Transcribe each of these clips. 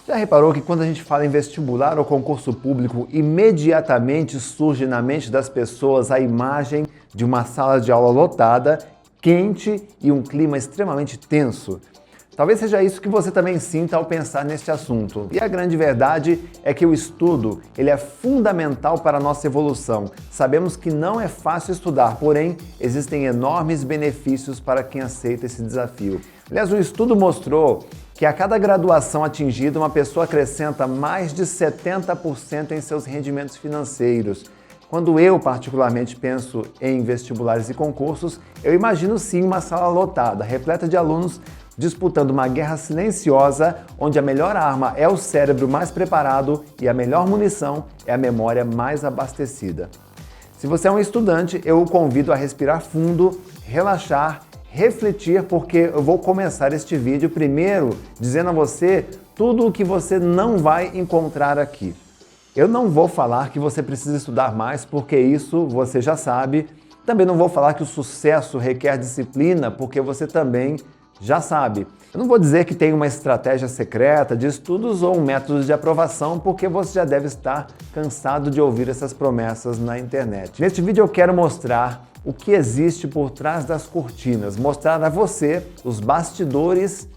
Já reparou que quando a gente fala em vestibular ou concurso público, imediatamente surge na mente das pessoas a imagem de uma sala de aula lotada, quente e um clima extremamente tenso? Talvez seja isso que você também sinta ao pensar neste assunto. E a grande verdade é que o estudo, ele é fundamental para a nossa evolução. Sabemos que não é fácil estudar, porém, existem enormes benefícios para quem aceita esse desafio. Aliás, um estudo mostrou que a cada graduação atingida, uma pessoa acrescenta mais de 70% em seus rendimentos financeiros. Quando eu, particularmente, penso em vestibulares e concursos, eu imagino sim uma sala lotada, repleta de alunos disputando uma guerra silenciosa, onde a melhor arma é o cérebro mais preparado e a melhor munição é a memória mais abastecida. Se você é um estudante, eu o convido a respirar fundo, relaxar, refletir, porque eu vou começar este vídeo primeiro dizendo a você tudo o que você não vai encontrar aqui. Eu não vou falar que você precisa estudar mais, porque isso você já sabe. Também não vou falar que o sucesso requer disciplina, porque você também já sabe. Eu não vou dizer que tem uma estratégia secreta de estudos ou um método de aprovação, porque você já deve estar cansado de ouvir essas promessas na internet. Neste vídeo eu quero mostrar o que existe por trás das cortinas, mostrar a você os bastidores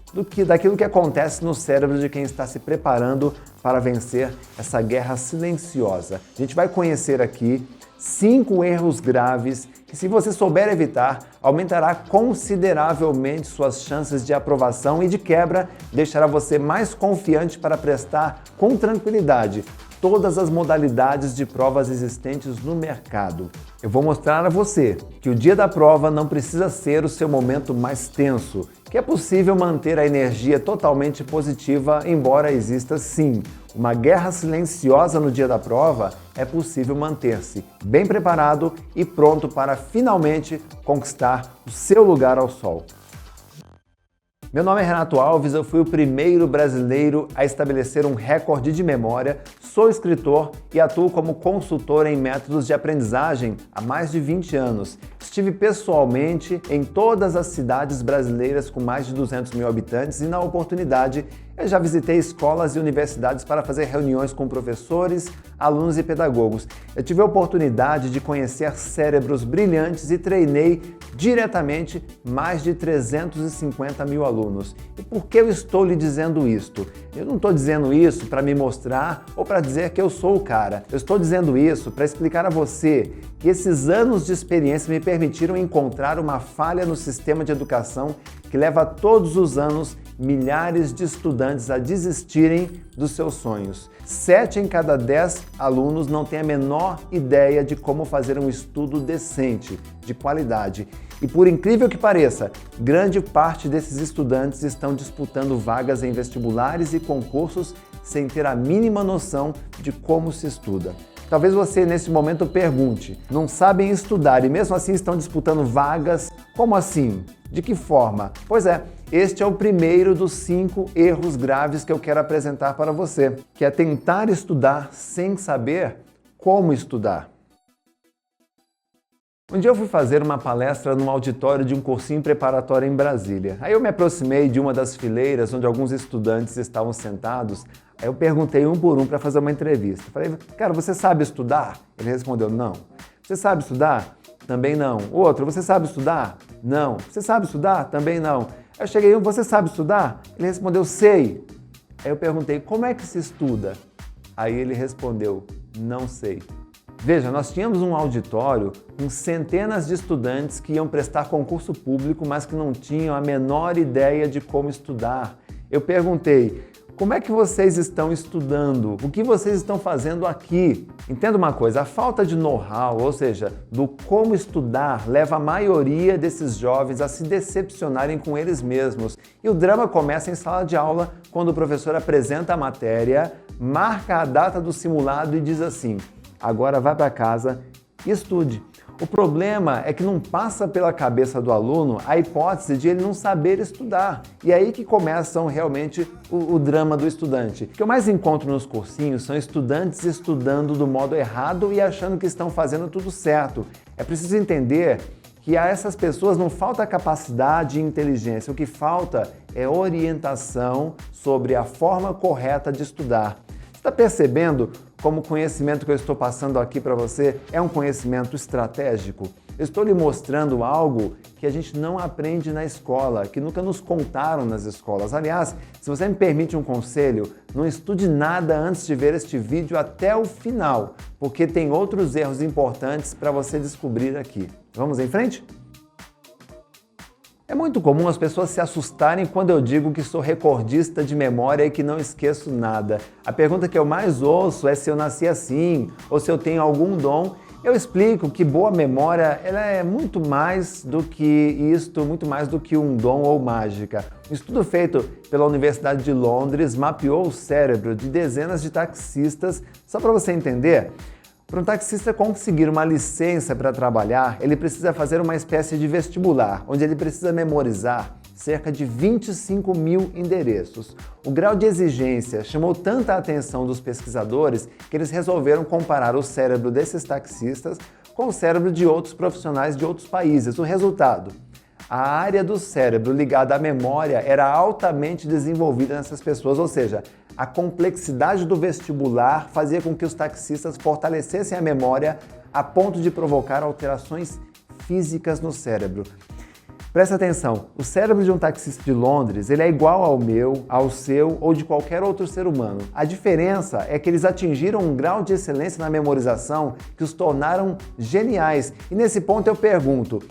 daquilo que acontece no cérebro de quem está se preparando para vencer essa guerra silenciosa. A gente vai conhecer aqui 5 erros graves que, se você souber evitar, aumentará consideravelmente suas chances de aprovação e, de quebra, deixará você mais confiante para prestar com tranquilidade todas as modalidades de provas existentes no mercado. Eu vou mostrar a você que o dia da prova não precisa ser o seu momento mais tenso, que é possível manter a energia totalmente positiva, embora exista sim uma guerra silenciosa no dia da prova, é possível manter-se bem preparado e pronto para finalmente conquistar o seu lugar ao sol. Meu nome é Renato Alves, eu fui o primeiro brasileiro a estabelecer um recorde de memória, sou escritor e atuo como consultor em métodos de aprendizagem há mais de 20 anos. Estive pessoalmente em todas as cidades brasileiras com mais de 200 mil habitantes e, na oportunidade, eu já visitei escolas e universidades para fazer reuniões com professores, alunos e pedagogos. Eu tive a oportunidade de conhecer cérebros brilhantes e treinei diretamente mais de 350 mil alunos. E por que eu estou lhe dizendo isto? Eu não estou dizendo isso para me mostrar ou para dizer que eu sou o cara. Eu estou dizendo isso para explicar a você que esses anos de experiência me permitiram encontrar uma falha no sistema de educação que leva todos os anos milhares de estudantes a desistirem dos seus sonhos. 7 em cada 10 alunos não têm a menor ideia de como fazer um estudo decente, de qualidade. E por incrível que pareça, grande parte desses estudantes estão disputando vagas em vestibulares e concursos sem ter a mínima noção de como se estuda. Talvez você nesse momento pergunte, não sabem estudar e mesmo assim estão disputando vagas? Como assim? De que forma? Pois é, este é o primeiro dos 5 erros graves que eu quero apresentar para você, que é tentar estudar sem saber como estudar. Um dia eu fui fazer uma palestra num auditório de um cursinho preparatório em Brasília. Aí eu me aproximei de uma das fileiras onde alguns estudantes estavam sentados. Aí eu perguntei um por um para fazer uma entrevista. Falei, cara, você sabe estudar? Ele respondeu, não. Você sabe estudar? Também não. Outro, você sabe estudar? Não. Você sabe estudar? Também não. Aí eu cheguei, você sabe estudar? Ele respondeu, sei. Aí eu perguntei, como é que se estuda? Aí ele respondeu, não sei. Veja, nós tínhamos um auditório com centenas de estudantes que iam prestar concurso público, mas que não tinham a menor ideia de como estudar. Eu perguntei, como é que vocês estão estudando? O que vocês estão fazendo aqui? Entenda uma coisa, a falta de know-how, ou seja, do como estudar, leva a maioria desses jovens a se decepcionarem com eles mesmos. E o drama começa em sala de aula, quando o professor apresenta a matéria, marca a data do simulado e diz assim, agora vai para casa e estude. O problema é que não passa pela cabeça do aluno a hipótese de ele não saber estudar. E é aí que começam realmente o drama do estudante. O que eu mais encontro nos cursinhos são estudantes estudando do modo errado e achando que estão fazendo tudo certo. É preciso entender que a essas pessoas não falta capacidade e inteligência, o que falta é orientação sobre a forma correta de estudar. Você está percebendo como o conhecimento que eu estou passando aqui para você é um conhecimento estratégico? Eu estou lhe mostrando algo que a gente não aprende na escola, que nunca nos contaram nas escolas. Aliás, se você me permite um conselho, não estude nada antes de ver este vídeo até o final, porque tem outros erros importantes para você descobrir aqui. Vamos em frente? É muito comum as pessoas se assustarem quando eu digo que sou recordista de memória e que não esqueço nada. A pergunta que eu mais ouço é se eu nasci assim ou se eu tenho algum dom. Eu explico que boa memória ela é muito mais do que isto, muito mais do que um dom ou mágica. Um estudo feito pela Universidade de Londres mapeou o cérebro de dezenas de taxistas. Só para você entender, para um taxista conseguir uma licença para trabalhar, ele precisa fazer uma espécie de vestibular, onde ele precisa memorizar cerca de 25 mil endereços. O grau de exigência chamou tanta a atenção dos pesquisadores que eles resolveram comparar o cérebro desses taxistas com o cérebro de outros profissionais de outros países. O resultado: a área do cérebro ligada à memória era altamente desenvolvida nessas pessoas, ou seja, a complexidade do vestibular fazia com que os taxistas fortalecessem a memória a ponto de provocar alterações físicas no cérebro. Presta atenção, o cérebro de um taxista de Londres ele é igual ao meu, ao seu ou de qualquer outro ser humano. A diferença é que eles atingiram um grau de excelência na memorização que os tornaram geniais. E nesse ponto eu pergunto,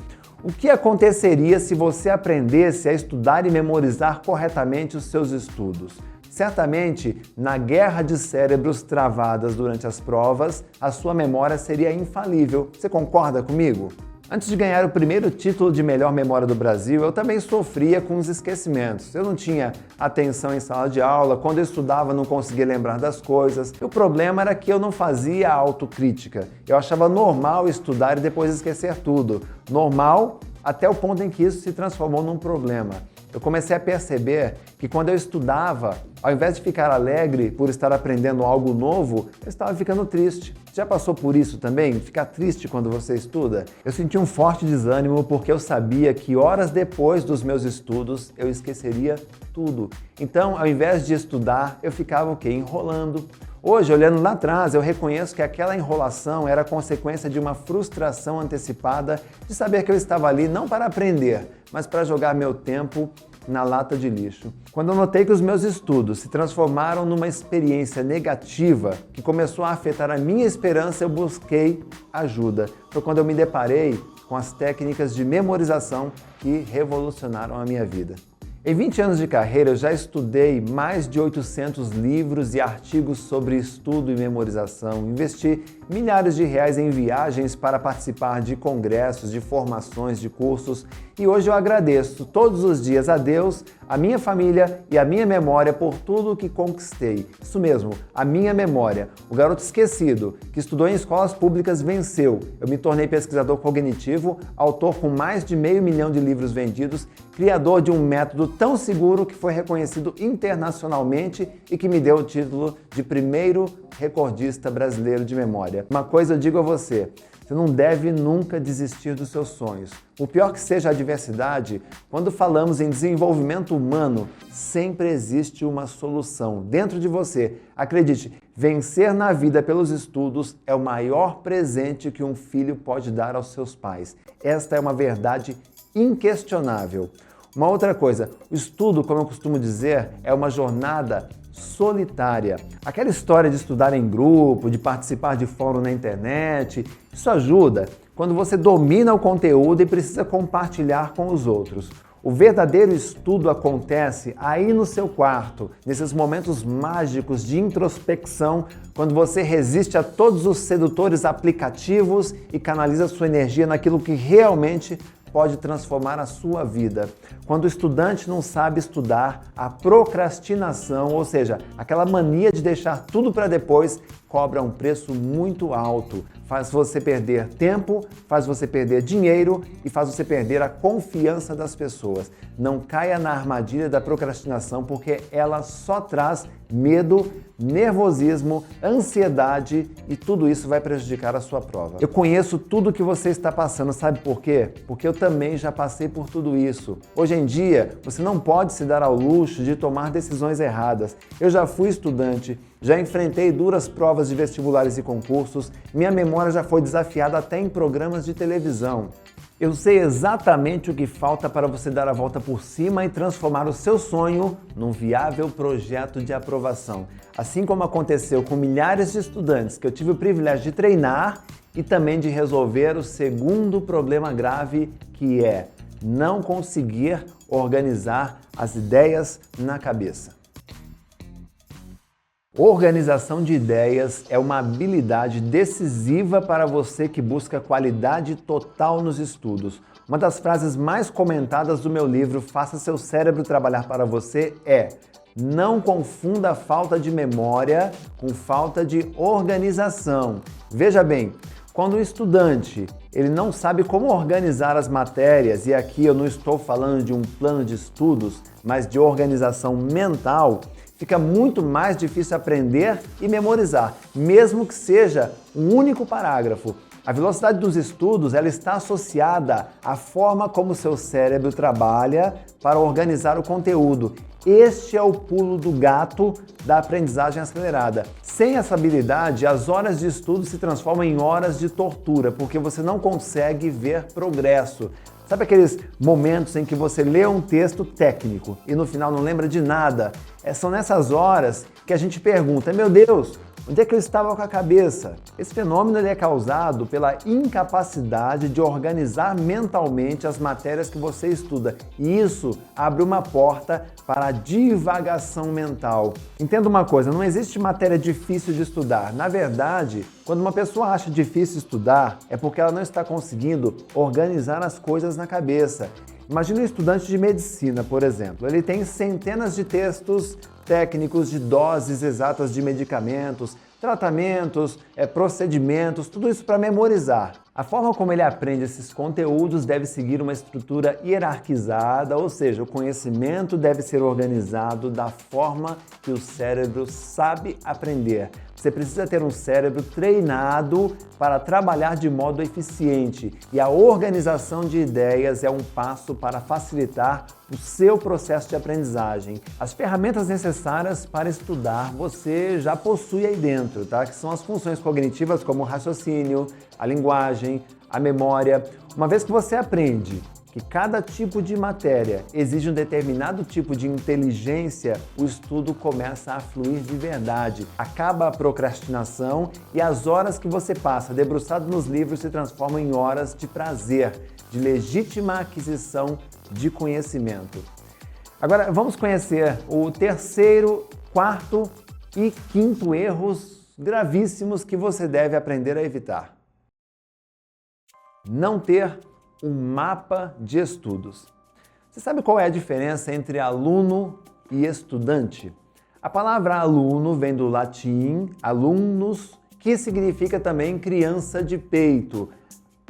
o que aconteceria se você aprendesse a estudar e memorizar corretamente os seus estudos? Certamente, na guerra de cérebros travadas durante as provas, a sua memória seria infalível. Você concorda comigo? Antes de ganhar o primeiro título de melhor memória do Brasil, eu também sofria com os esquecimentos. Eu não tinha atenção em sala de aula, quando eu estudava não conseguia lembrar das coisas. O problema era que eu não fazia autocrítica. Eu achava normal estudar e depois esquecer tudo. Normal até o ponto em que isso se transformou num problema. Eu comecei a perceber que quando eu estudava, ao invés de ficar alegre por estar aprendendo algo novo, eu estava ficando triste. Já passou por isso também? Ficar triste quando você estuda? Eu senti um forte desânimo porque eu sabia que horas depois dos meus estudos eu esqueceria tudo. Então, ao invés de estudar, eu ficava o quê? Enrolando. Hoje, olhando lá atrás, eu reconheço que aquela enrolação era consequência de uma frustração antecipada de saber que eu estava ali não para aprender, mas para jogar meu tempo na lata de lixo. Quando eu notei que os meus estudos se transformaram numa experiência negativa que começou a afetar a minha esperança, eu busquei ajuda. Foi quando eu me deparei com as técnicas de memorização que revolucionaram a minha vida. Em 20 anos de carreira, eu já estudei mais de 800 livros e artigos sobre estudo e memorização. Investi milhares de reais em viagens para participar de congressos, de formações, de cursos. E hoje eu agradeço todos os dias a Deus, a minha família e a minha memória por tudo o que conquistei. Isso mesmo, a minha memória. O garoto esquecido, que estudou em escolas públicas, venceu. Eu me tornei pesquisador cognitivo, autor com mais de 500 mil de livros vendidos, criador de um método tão seguro que foi reconhecido internacionalmente e que me deu o título de primeiro recordista brasileiro de memória. Uma coisa eu digo a você, você não deve nunca desistir dos seus sonhos. Por pior que seja a adversidade, quando falamos em desenvolvimento humano, sempre existe uma solução dentro de você. Acredite, vencer na vida pelos estudos é o maior presente que um filho pode dar aos seus pais. Esta é uma verdade inquestionável. Uma outra coisa, o estudo, como eu costumo dizer, é uma jornada solitária. Aquela história de estudar em grupo, de participar de fórum na internet, isso ajuda quando você domina o conteúdo e precisa compartilhar com os outros. O verdadeiro estudo acontece aí no seu quarto, nesses momentos mágicos de introspecção, quando você resiste a todos os sedutores aplicativos e canaliza sua energia naquilo que realmente pode transformar a sua vida. Quando o estudante não sabe estudar, a procrastinação, ou seja, aquela mania de deixar tudo para depois, cobra um preço muito alto. faz você perder tempo, faz você perder dinheiro e faz você perder a confiança das pessoas. Não caia na armadilha da procrastinação, porque ela só traz medo, nervosismo, ansiedade e tudo isso vai prejudicar a sua prova. Eu conheço tudo que você está passando, sabe por quê? Porque eu também já passei por tudo isso. Hoje em dia, você não pode se dar ao luxo de tomar decisões erradas. Eu já fui estudante, já enfrentei duras provas de vestibulares e concursos, minha memória já foi desafiada até em programas de televisão. Eu sei exatamente o que falta para você dar a volta por cima e transformar o seu sonho num viável projeto de aprovação. Assim como aconteceu com milhares de estudantes que eu tive o privilégio de treinar e também de resolver o segundo problema grave, que é não conseguir organizar as ideias na cabeça. Organização de ideias é uma habilidade decisiva para você que busca qualidade total nos estudos. Uma das frases mais comentadas do meu livro Faça Seu Cérebro Trabalhar para Você é: não confunda a falta de memória com falta de organização. Veja bem, quando o estudante ele não sabe como organizar as matérias, e aqui eu não estou falando de um plano de estudos, mas de organização mental, fica muito mais difícil aprender e memorizar, mesmo que seja um único parágrafo. A velocidade dos estudos ela está associada à forma como o seu cérebro trabalha para organizar o conteúdo. Este é o pulo do gato da aprendizagem acelerada. Sem essa habilidade, as horas de estudo se transformam em horas de tortura, porque você não consegue ver progresso. Sabe aqueles momentos em que você lê um texto técnico e no final não lembra de nada? São nessas horas que a gente pergunta: meu Deus, onde é que eu estava com a cabeça? Esse fenômeno ele é causado pela incapacidade de organizar mentalmente as matérias que você estuda. E isso abre uma porta para a divagação mental. Entenda uma coisa, não existe matéria difícil de estudar. Na verdade, quando uma pessoa acha difícil estudar, é porque ela não está conseguindo organizar as coisas na cabeça. Imagina um estudante de medicina, por exemplo. Ele tem centenas de textos técnicos de doses exatas de medicamentos, tratamentos, procedimentos, tudo isso para memorizar. A forma como ele aprende esses conteúdos deve seguir uma estrutura hierarquizada, ou seja, o conhecimento deve ser organizado da forma que o cérebro sabe aprender. Você precisa ter um cérebro treinado para trabalhar de modo eficiente, e a organização de ideias é um passo para facilitar o seu processo de aprendizagem. As ferramentas necessárias para estudar você já possui aí dentro, tá? Que são as funções cognitivas como o raciocínio, a linguagem, a memória. Uma vez que você aprende que cada tipo de matéria exige um determinado tipo de inteligência, o estudo começa a fluir de verdade. Acaba a procrastinação e as horas que você passa debruçado nos livros se transformam em horas de prazer, de legítima aquisição de conhecimento. Agora vamos conhecer o terceiro, quarto e quinto erros gravíssimos que você deve aprender a evitar. Não ter um mapa de estudos. Você sabe qual é a diferença entre aluno e estudante? A palavra aluno vem do latim alumnus, que significa também criança de peito.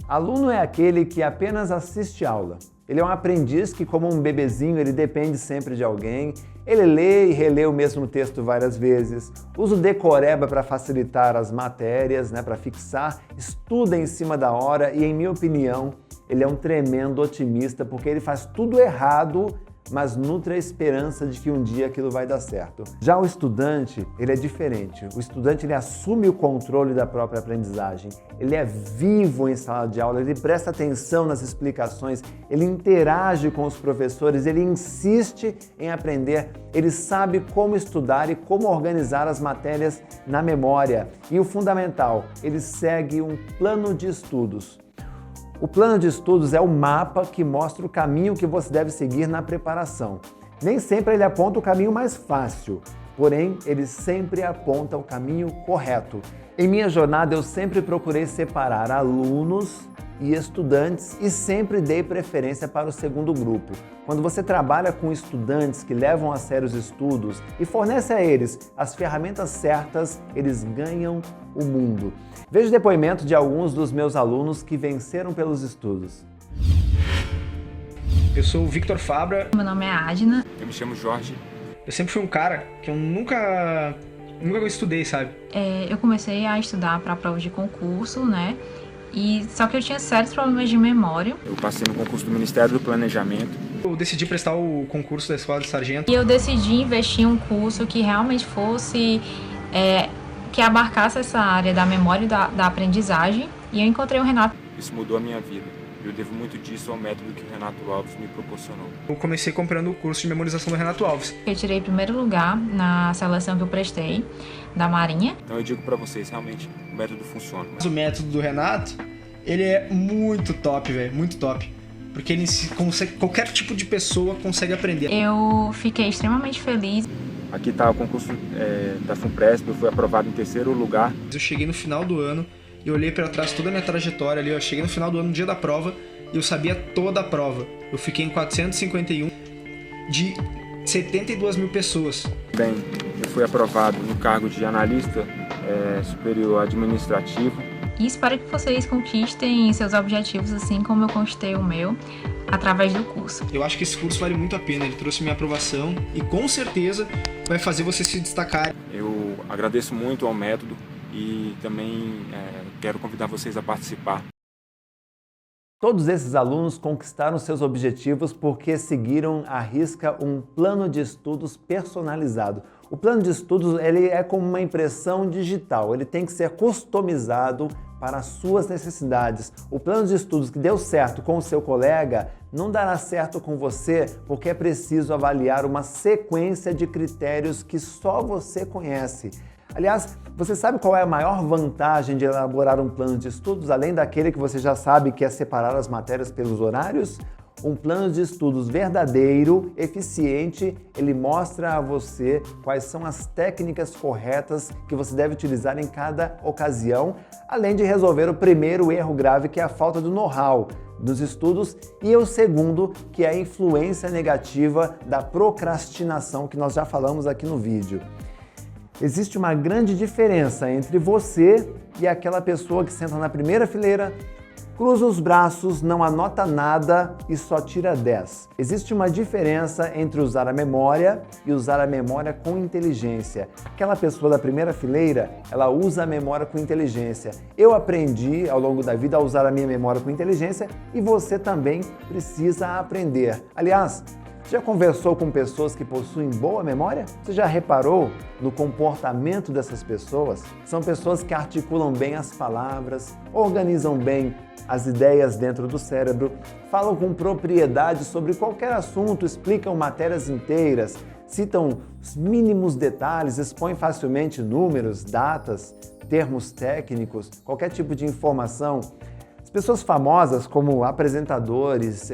Aluno é aquele que apenas assiste aula. Ele é um aprendiz que, como um bebezinho, ele depende sempre de alguém. Ele lê e relê o mesmo texto várias vezes, usa o decoreba para facilitar as matérias, para fixar, estuda em cima da hora e, em minha opinião, ele é um tremendo otimista porque ele faz tudo errado, mas nutre a esperança de que um dia aquilo vai dar certo. Já o estudante, ele é diferente. O estudante, ele assume o controle da própria aprendizagem. Ele é vivo em sala de aula, ele presta atenção nas explicações, ele interage com os professores, ele insiste em aprender, ele sabe como estudar e como organizar as matérias na memória. E o fundamental, ele segue um plano de estudos. O plano de estudos é o mapa que mostra o caminho que você deve seguir na preparação. Nem sempre ele aponta o caminho mais fácil, porém eles sempre apontam o caminho correto. Em minha jornada eu sempre procurei separar alunos e estudantes e sempre dei preferência para o segundo grupo. Quando você trabalha com estudantes que levam a sério os estudos e fornece a eles as ferramentas certas, eles ganham o mundo. Veja o depoimento de alguns dos meus alunos que venceram pelos estudos. Eu sou o Victor Fabra. Meu nome é Adna. Eu me chamo Jorge. Eu sempre fui um cara que eu nunca estudei, sabe? Eu comecei a estudar para provas de concurso, né? Só que eu tinha sérios problemas de memória. Eu passei no concurso do Ministério do Planejamento. Eu decidi prestar o concurso da Escola de Sargento. E eu decidi investir em um curso que realmente fosse, que abarcasse essa área da memória e da aprendizagem. E eu encontrei o Renato. Isso mudou a minha vida. Eu devo muito disso ao método que o Renato Alves me proporcionou. Eu comecei comprando o curso de memorização do Renato Alves. Eu tirei primeiro lugar na seleção que eu prestei, da Marinha. Então eu digo pra vocês, realmente, o método funciona. O método do Renato, ele é muito top, velho, muito top. Porque ele consegue, qualquer tipo de pessoa consegue aprender. Eu fiquei extremamente feliz. Aqui está o concurso da FUNPRESP, eu fui aprovado em 3º lugar. Eu cheguei no final do ano e olhei para trás toda a minha trajetória ali. Eu cheguei no final do ano, no dia da prova, e eu sabia toda a prova. Eu fiquei em 451 de 72 mil pessoas. Bem, eu fui aprovado no cargo de analista superior administrativo. E espero que vocês conquistem seus objetivos assim como eu conquistei o meu, através do curso. Eu acho que esse curso vale muito a pena, ele trouxe minha aprovação e com certeza vai fazer você se destacar. Eu agradeço muito ao método e também quero convidar vocês a participar. Todos esses alunos conquistaram seus objetivos porque seguiram à risca um plano de estudos personalizado. O plano de estudos ele é como uma impressão digital, ele tem que ser customizado para as suas necessidades. O plano de estudos que deu certo com o seu colega não dará certo com você porque é preciso avaliar uma sequência de critérios que só você conhece. Aliás, você sabe qual é a maior vantagem de elaborar um plano de estudos, além daquele que você já sabe que é separar as matérias pelos horários? Um plano de estudos verdadeiro, eficiente, ele mostra a você quais são as técnicas corretas que você deve utilizar em cada ocasião, além de resolver o primeiro erro grave, que é a falta do know-how dos estudos, e o segundo, que é a influência negativa da procrastinação, que nós já falamos aqui no vídeo. Existe uma grande diferença entre você e aquela pessoa que senta na primeira fileira, cruza os braços, não anota nada e só tira 10. Existe uma diferença entre usar a memória e usar a memória com inteligência. Aquela pessoa da primeira fileira, ela usa a memória com inteligência. Eu aprendi ao longo da vida a usar a minha memória com inteligência e você também precisa aprender. Aliás, já conversou com pessoas que possuem boa memória? Você já reparou no comportamento dessas pessoas? São pessoas que articulam bem as palavras, organizam bem as ideias dentro do cérebro, falam com propriedade sobre qualquer assunto, explicam matérias inteiras, citam os mínimos detalhes, expõem facilmente números, datas, termos técnicos, qualquer tipo de informação. Pessoas famosas como apresentadores,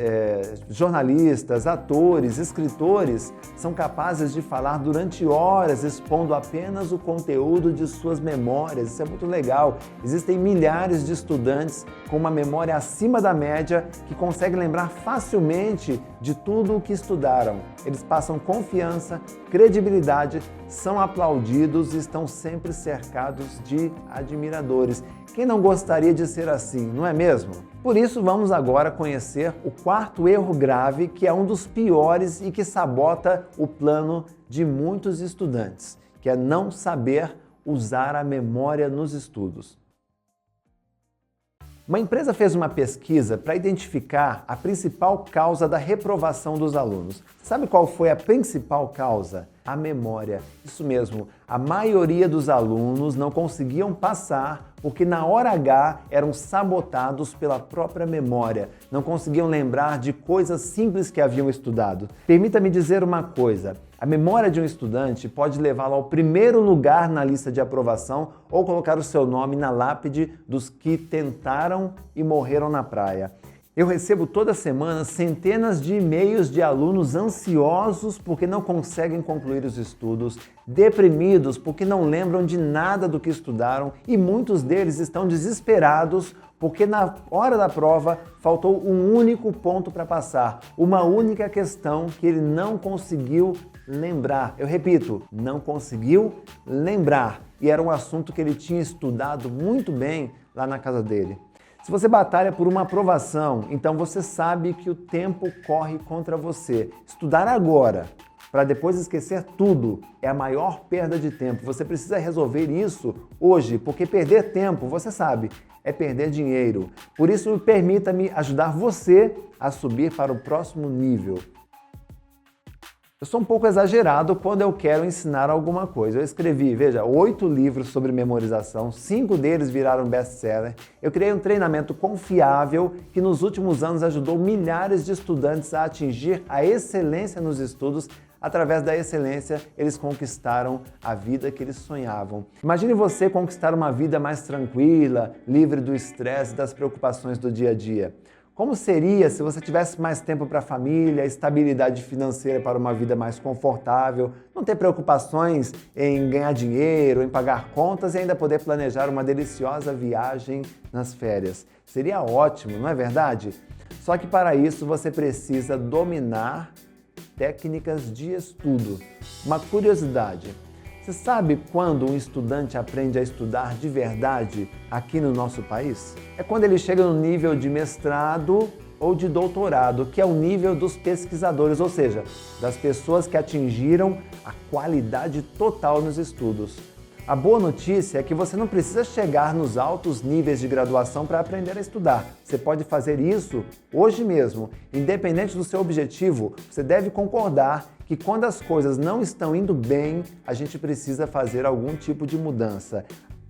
jornalistas, atores, escritores são capazes de falar durante horas expondo apenas o conteúdo de suas memórias. Isso é muito legal. Existem milhares de estudantes com uma memória acima da média que conseguem lembrar facilmente de tudo o que estudaram. Eles passam confiança, credibilidade, são aplaudidos e estão sempre cercados de admiradores. Quem não gostaria de ser assim, não é mesmo? Por isso, vamos agora conhecer o quarto erro grave, que é um dos piores e que sabota o plano de muitos estudantes, que é não saber usar a memória nos estudos. Uma empresa fez uma pesquisa para identificar a principal causa da reprovação dos alunos. Sabe qual foi a principal causa? A memória. Isso mesmo, a maioria dos alunos não conseguiam passar porque na hora H eram sabotados pela própria memória, não conseguiam lembrar de coisas simples que haviam estudado. Permita-me dizer uma coisa, a memória de um estudante pode levá-lo ao primeiro lugar na lista de aprovação ou colocar o seu nome na lápide dos que tentaram e morreram na praia. Eu recebo toda semana centenas de e-mails de alunos ansiosos porque não conseguem concluir os estudos, deprimidos porque não lembram de nada do que estudaram e muitos deles estão desesperados porque na hora da prova faltou um único ponto para passar, uma única questão que ele não conseguiu lembrar. Eu repito, não conseguiu lembrar. E era um assunto que ele tinha estudado muito bem lá na casa dele. Se você batalha por uma aprovação, então você sabe que o tempo corre contra você. Estudar agora, para depois esquecer tudo, é a maior perda de tempo. Você precisa resolver isso hoje, porque perder tempo, você sabe, é perder dinheiro. Por isso, permita-me ajudar você a subir para o próximo nível. Eu sou um pouco exagerado quando eu quero ensinar alguma coisa. Eu escrevi, 8 livros sobre memorização, 5 deles viraram best-seller. Eu criei um treinamento confiável que nos últimos anos ajudou milhares de estudantes a atingir a excelência nos estudos. Através da excelência, eles conquistaram a vida que eles sonhavam. Imagine você conquistar uma vida mais tranquila, livre do estresse e das preocupações do dia a dia. Como seria se você tivesse mais tempo para a família, estabilidade financeira para uma vida mais confortável, não ter preocupações em ganhar dinheiro, em pagar contas e ainda poder planejar uma deliciosa viagem nas férias? Seria ótimo, não é verdade? Só que para isso você precisa dominar técnicas de estudo. Uma curiosidade. Você sabe quando um estudante aprende a estudar de verdade aqui no nosso país? É quando ele chega no nível de mestrado ou de doutorado, que é o nível dos pesquisadores, ou seja, das pessoas que atingiram a qualidade total nos estudos. A boa notícia é que você não precisa chegar nos altos níveis de graduação para aprender a estudar. Você pode fazer isso hoje mesmo. Independente do seu objetivo, você deve concordar que quando as coisas não estão indo bem, a gente precisa fazer algum tipo de mudança.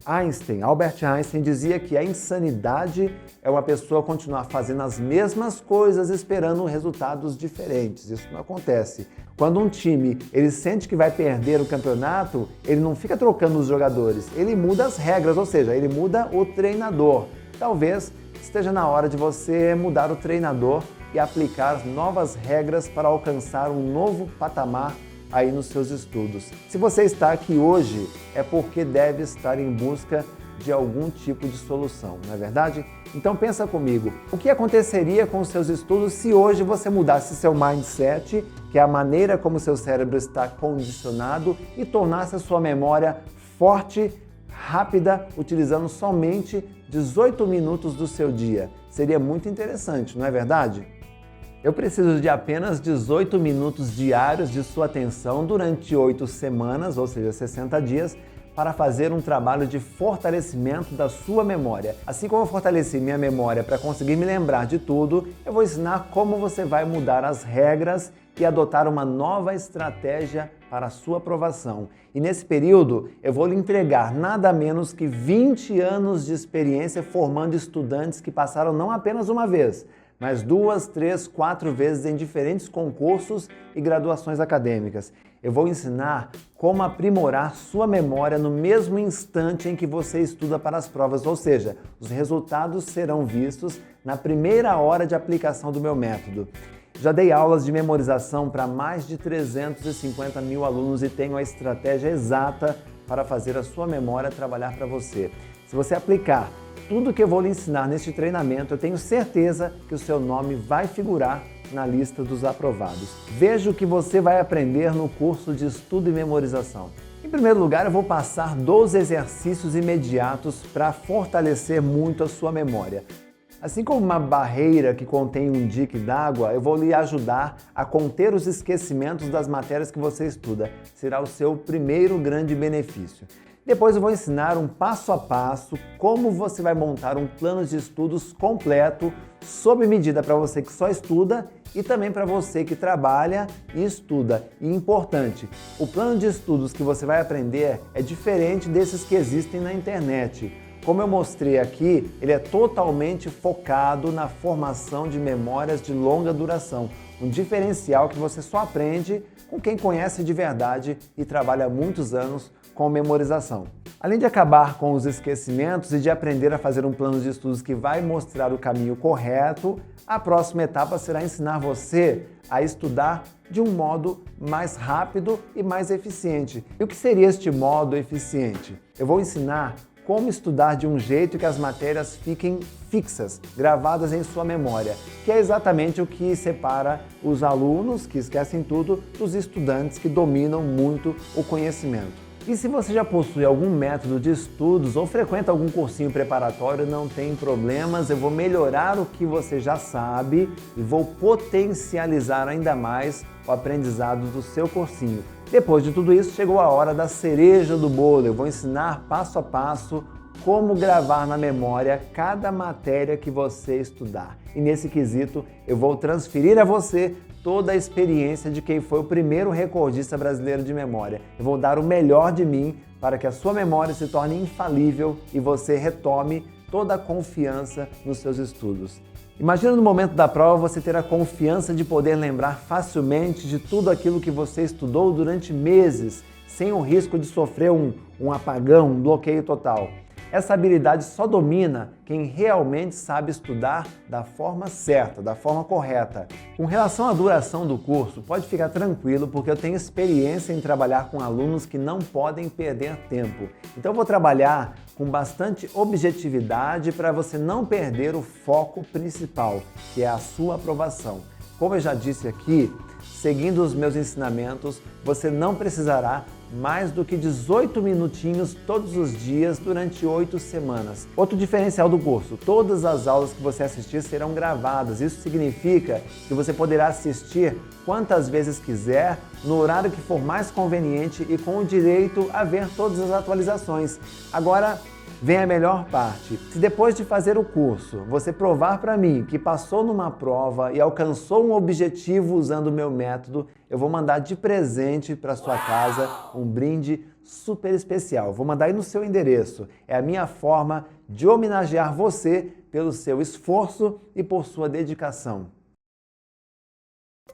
Albert Einstein dizia que a insanidade é uma pessoa continuar fazendo as mesmas coisas esperando resultados diferentes. Isso não acontece. Quando um time ele sente que vai perder o campeonato, ele não fica trocando os jogadores, ele muda as regras, ou seja, ele muda o treinador. Talvez esteja na hora de você mudar o treinador e aplicar as novas regras para alcançar um novo patamar aí nos seus estudos. Se você está aqui hoje, é porque deve estar em busca de algum tipo de solução, não é verdade? Então pensa comigo, o que aconteceria com os seus estudos se hoje você mudasse seu mindset, que é a maneira como seu cérebro está condicionado, e tornasse a sua memória forte, rápida, utilizando somente 18 minutos do seu dia? Seria muito interessante, não é verdade? Eu preciso de apenas 18 minutos diários de sua atenção durante 8 semanas, ou seja, 60 dias, para fazer um trabalho de fortalecimento da sua memória. Assim como eu fortaleci minha memória para conseguir me lembrar de tudo, eu vou ensinar como você vai mudar as regras e adotar uma nova estratégia para a sua aprovação. E nesse período, eu vou lhe entregar nada menos que 20 anos de experiência formando estudantes que passaram não apenas uma vez, mas 2, 3, 4 vezes em diferentes concursos e graduações acadêmicas. Eu vou ensinar como aprimorar sua memória no mesmo instante em que você estuda para as provas, ou seja, os resultados serão vistos na primeira hora de aplicação do meu método. Já dei aulas de memorização para mais de 350 mil alunos e tenho a estratégia exata para fazer a sua memória trabalhar para você. Se você aplicar tudo que eu vou lhe ensinar neste treinamento, eu tenho certeza que o seu nome vai figurar na lista dos aprovados. Veja o que você vai aprender no curso de estudo e memorização. Em primeiro lugar, eu vou passar 12 exercícios imediatos para fortalecer muito a sua memória. Assim como uma barreira que contém um dique d'água, eu vou lhe ajudar a conter os esquecimentos das matérias que você estuda. Será o seu primeiro grande benefício. Depois eu vou ensinar um passo a passo como você vai montar um plano de estudos completo, sob medida para você que só estuda e também para você que trabalha e estuda. E importante, o plano de estudos que você vai aprender é diferente desses que existem na internet. Como eu mostrei aqui, ele é totalmente focado na formação de memórias de longa duração, um diferencial que você só aprende com quem conhece de verdade e trabalha há muitos anos com memorização. Além de acabar com os esquecimentos e de aprender a fazer um plano de estudos que vai mostrar o caminho correto, a próxima etapa será ensinar você a estudar de um modo mais rápido e mais eficiente. E o que seria este modo eficiente? Eu vou ensinar como estudar de um jeito que as matérias fiquem fixas, gravadas em sua memória, que é exatamente o que separa os alunos que esquecem tudo dos estudantes que dominam muito o conhecimento. E se você já possui algum método de estudos ou frequenta algum cursinho preparatório, não tem problemas, eu vou melhorar o que você já sabe e vou potencializar ainda mais o aprendizado do seu cursinho. Depois de tudo isso, chegou a hora da cereja do bolo. Eu vou ensinar passo a passo como gravar na memória cada matéria que você estudar. E nesse quesito, eu vou transferir a você toda a experiência de quem foi o primeiro recordista brasileiro de memória. Eu vou dar o melhor de mim para que a sua memória se torne infalível e você retome toda a confiança nos seus estudos. Imagina no momento da prova você ter a confiança de poder lembrar facilmente de tudo aquilo que você estudou durante meses, sem o risco de sofrer um apagão, um bloqueio total. Essa habilidade só domina quem realmente sabe estudar da forma certa, da forma correta. Com relação à duração do curso, pode ficar tranquilo porque eu tenho experiência em trabalhar com alunos que não podem perder tempo. Então eu vou trabalhar com bastante objetividade para você não perder o foco principal, que é a sua aprovação. Como eu já disse aqui, seguindo os meus ensinamentos, você não precisará mais do que 18 minutinhos todos os dias durante 8 semanas. Outro diferencial do curso, todas as aulas que você assistir serão gravadas. Isso significa que você poderá assistir quantas vezes quiser, no horário que for mais conveniente e com o direito a ver todas as atualizações. Agora, vem a melhor parte. Se depois de fazer o curso, você provar para mim que passou numa prova e alcançou um objetivo usando o meu método, eu vou mandar de presente para sua casa um brinde super especial. Vou mandar aí no seu endereço. É a minha forma de homenagear você pelo seu esforço e por sua dedicação.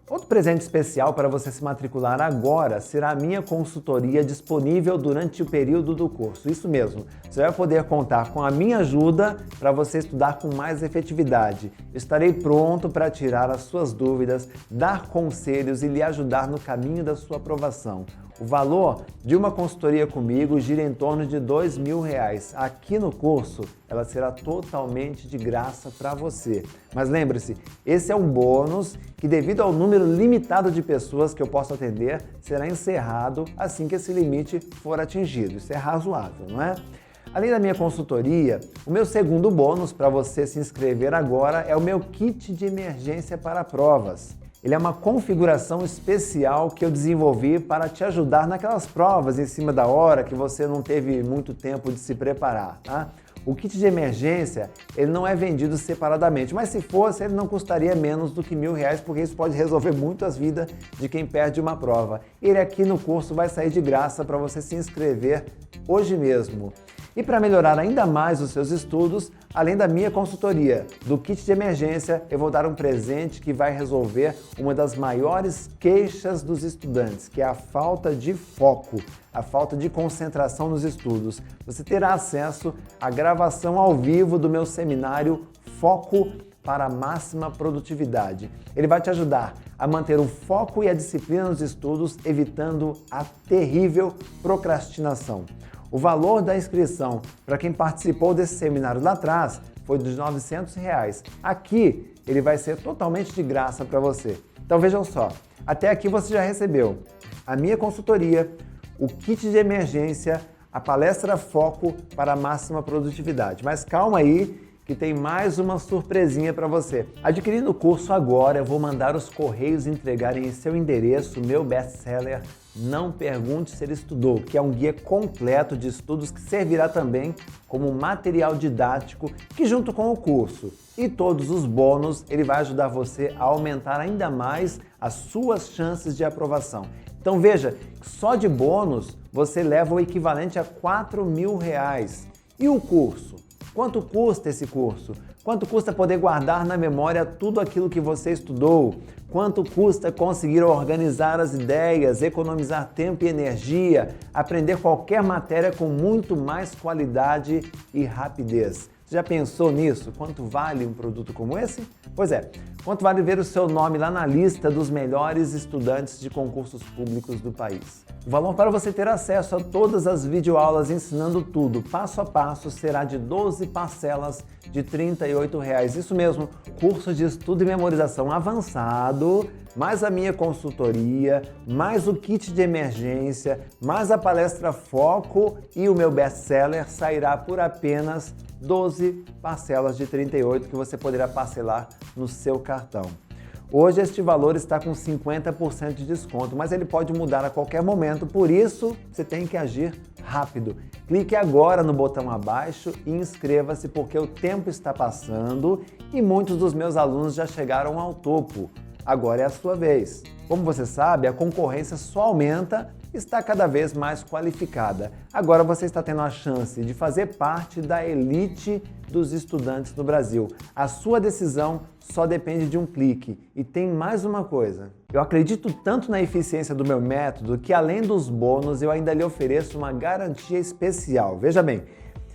Outro presente especial para você se matricular agora será a minha consultoria disponível durante o período do curso. Isso mesmo, você vai poder contar com a minha ajuda para você estudar com mais efetividade. Eu estarei pronto para tirar as suas dúvidas, dar conselhos e lhe ajudar no caminho da sua aprovação. O valor de uma consultoria comigo gira em torno de R$2.000. Aqui no curso, ela será totalmente de graça para você. Mas lembre-se, esse é um bônus que, devido ao número limitado de pessoas que eu posso atender, será encerrado assim que esse limite for atingido. Isso é razoável, não é? Além da minha consultoria, o meu segundo bônus para você se inscrever agora é o meu kit de emergência para provas. Ele é uma configuração especial que eu desenvolvi para te ajudar naquelas provas em cima da hora que você não teve muito tempo de se preparar, tá? O kit de emergência, ele não é vendido separadamente, mas se fosse, ele não custaria menos do que R$1.000, porque isso pode resolver muito as vidas de quem perde uma prova. Ele aqui no curso vai sair de graça para você se inscrever hoje mesmo. E para melhorar ainda mais os seus estudos, além da minha consultoria, do kit de emergência, eu vou dar um presente que vai resolver uma das maiores queixas dos estudantes, que é a falta de foco, a falta de concentração nos estudos. Você terá acesso à gravação ao vivo do meu seminário Foco para a Máxima Produtividade. Ele vai te ajudar a manter o foco e a disciplina nos estudos, evitando a terrível procrastinação. O valor da inscrição para quem participou desse seminário lá atrás foi de R$900. Aqui ele vai ser totalmente de graça para você. Então vejam só, até aqui você já recebeu a minha consultoria, o kit de emergência, a palestra Foco para a Máxima Produtividade. Mas calma aí, que tem mais uma surpresinha para você. Adquirindo o curso agora, eu vou mandar os correios entregarem em seu endereço o meu best-seller Não Pergunte Se Ele Estudou, que é um guia completo de estudos que servirá também como material didático que, junto com o curso e todos os bônus, ele vai ajudar você a aumentar ainda mais as suas chances de aprovação. Então veja, só de bônus você leva o equivalente a R$4.000. E o curso? Quanto custa esse curso? Quanto custa poder guardar na memória tudo aquilo que você estudou? Quanto custa conseguir organizar as ideias, economizar tempo e energia, aprender qualquer matéria com muito mais qualidade e rapidez? Você já pensou nisso? Quanto vale um produto como esse? Pois é, quanto vale ver o seu nome lá na lista dos melhores estudantes de concursos públicos do país? O valor para você ter acesso a todas as videoaulas ensinando tudo, passo a passo, será de 12 parcelas de R$ 38. Isso mesmo, curso de estudo e memorização avançado, mais a minha consultoria, mais o kit de emergência, mais a palestra Foco e o meu best-seller sairá por apenas 12 parcelas de 38 que você poderá parcelar no seu cartão. Hoje este valor está com 50% de desconto, mas ele pode mudar a qualquer momento, por isso você tem que agir rápido. Clique agora no botão abaixo e inscreva-se porque o tempo está passando e muitos dos meus alunos já chegaram ao topo. Agora é a sua vez. Como você sabe, a concorrência só aumenta e está cada vez mais qualificada. Agora você está tendo a chance de fazer parte da elite dos estudantes no Brasil. A sua decisão só depende de um clique. E tem mais uma coisa. Eu acredito tanto na eficiência do meu método que, além dos bônus, eu ainda lhe ofereço uma garantia especial. Veja bem,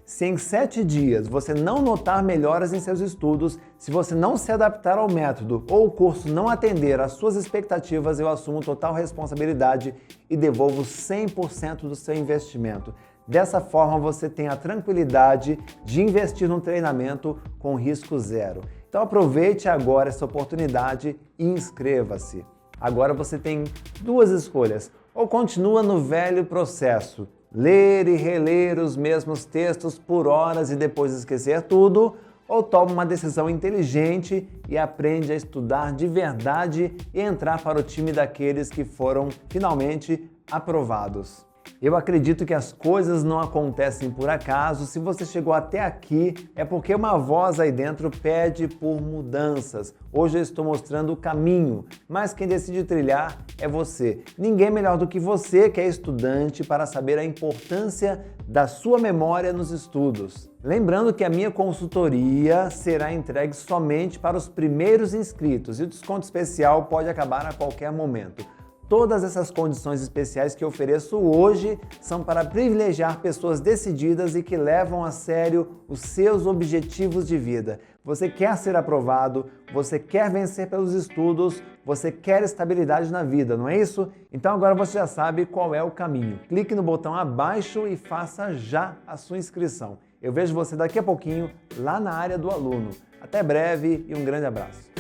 se em 7 dias você não notar melhoras em seus estudos, se você não se adaptar ao método ou o curso não atender às suas expectativas, eu assumo total responsabilidade e devolvo 100% do seu investimento. Dessa forma, você tem a tranquilidade de investir num treinamento com risco zero. Então aproveite agora essa oportunidade e inscreva-se. Agora você tem duas escolhas: ou continua no velho processo, ler e reler os mesmos textos por horas e depois esquecer tudo, ou toma uma decisão inteligente e aprende a estudar de verdade e entrar para o time daqueles que foram finalmente aprovados. Eu acredito que as coisas não acontecem por acaso. Se você chegou até aqui, é porque uma voz aí dentro pede por mudanças. Hoje eu estou mostrando o caminho, mas quem decide trilhar é você. Ninguém melhor do que você, que é estudante, para saber a importância da sua memória nos estudos. Lembrando que a minha consultoria será entregue somente para os primeiros inscritos e o desconto especial pode acabar a qualquer momento. Todas essas condições especiais que eu ofereço hoje são para privilegiar pessoas decididas e que levam a sério os seus objetivos de vida. Você quer ser aprovado, você quer vencer pelos estudos, você quer estabilidade na vida, não é isso? Então agora você já sabe qual é o caminho. Clique no botão abaixo e faça já a sua inscrição. Eu vejo você daqui a pouquinho lá na área do aluno. Até breve e um grande abraço.